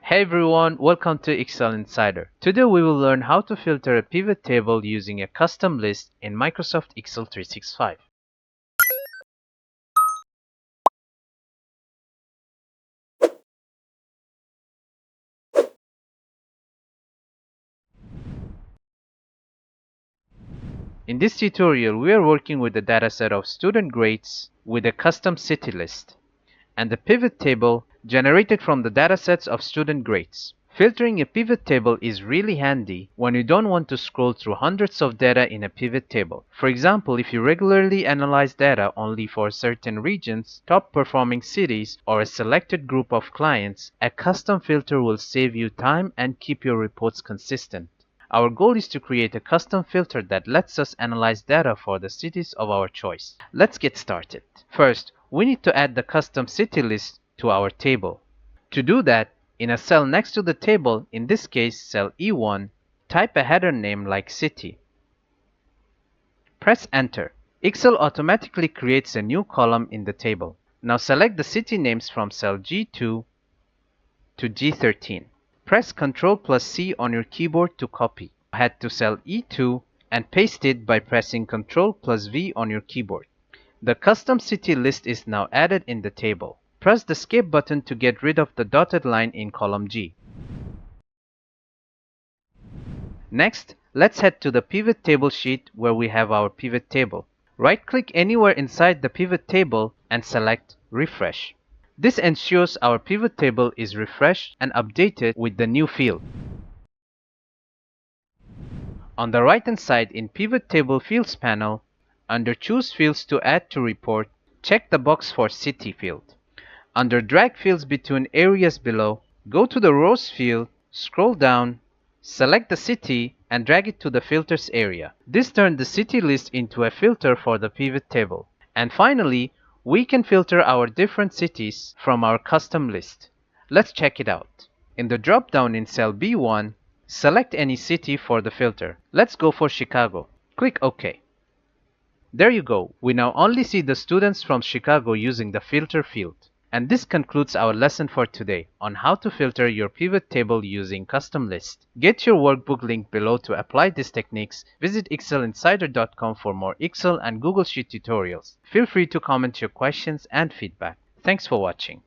Hey everyone, welcome to Excel Insider. Today we will learn how to filter a pivot table using a custom list in Microsoft Excel 365. In this tutorial, we are working with a dataset of student grades with a custom city list and the pivot table generated from the datasets of student grades. Filtering a pivot table is really handy when you don't want to scroll through hundreds of data in a pivot table. For example, if you regularly analyze data only for certain regions, top performing cities, or a selected group of clients, a custom filter will save you time and keep your reports consistent. Our goal is to create a custom filter that lets us analyze data for the cities of our choice. Let's get started. First, we need to add the custom city list to our table. To do that, in a cell next to the table, in this case cell E1, type a header name like city. Press enter. Excel automatically creates a new column in the table. Now select the city names from cell G2 to G13. Press Ctrl+C on your keyboard to copy. Head to cell E2 and paste it by pressing Ctrl+V on your keyboard. The custom city list is now added in the table. Press the escape button to get rid of the dotted line in column G. Next, let's head to the pivot table sheet where we have our pivot table. Right-click anywhere inside the pivot table and select Refresh. This ensures our pivot table is refreshed and updated with the new field. On the right-hand side in Pivot Table Fields panel, under Choose Fields to Add to Report, check the box for City field. Under Drag Fields between areas below, go to the Rows field, scroll down, select the city, and drag it to the Filters area. This turned the city list into a filter for the pivot table. And finally, we can filter our different cities from our custom list. Let's check it out. In the drop-down in cell B1, select any city for the filter. Let's go for Chicago. Click OK. There you go. We now only see the students from Chicago using the filter field. And this concludes our lesson for today on how to filter your pivot table using custom list. Get your workbook link below to apply these techniques. Visit excelinsider.com for more Excel and Google Sheet tutorials. Feel free to comment your questions and feedback. Thanks for watching.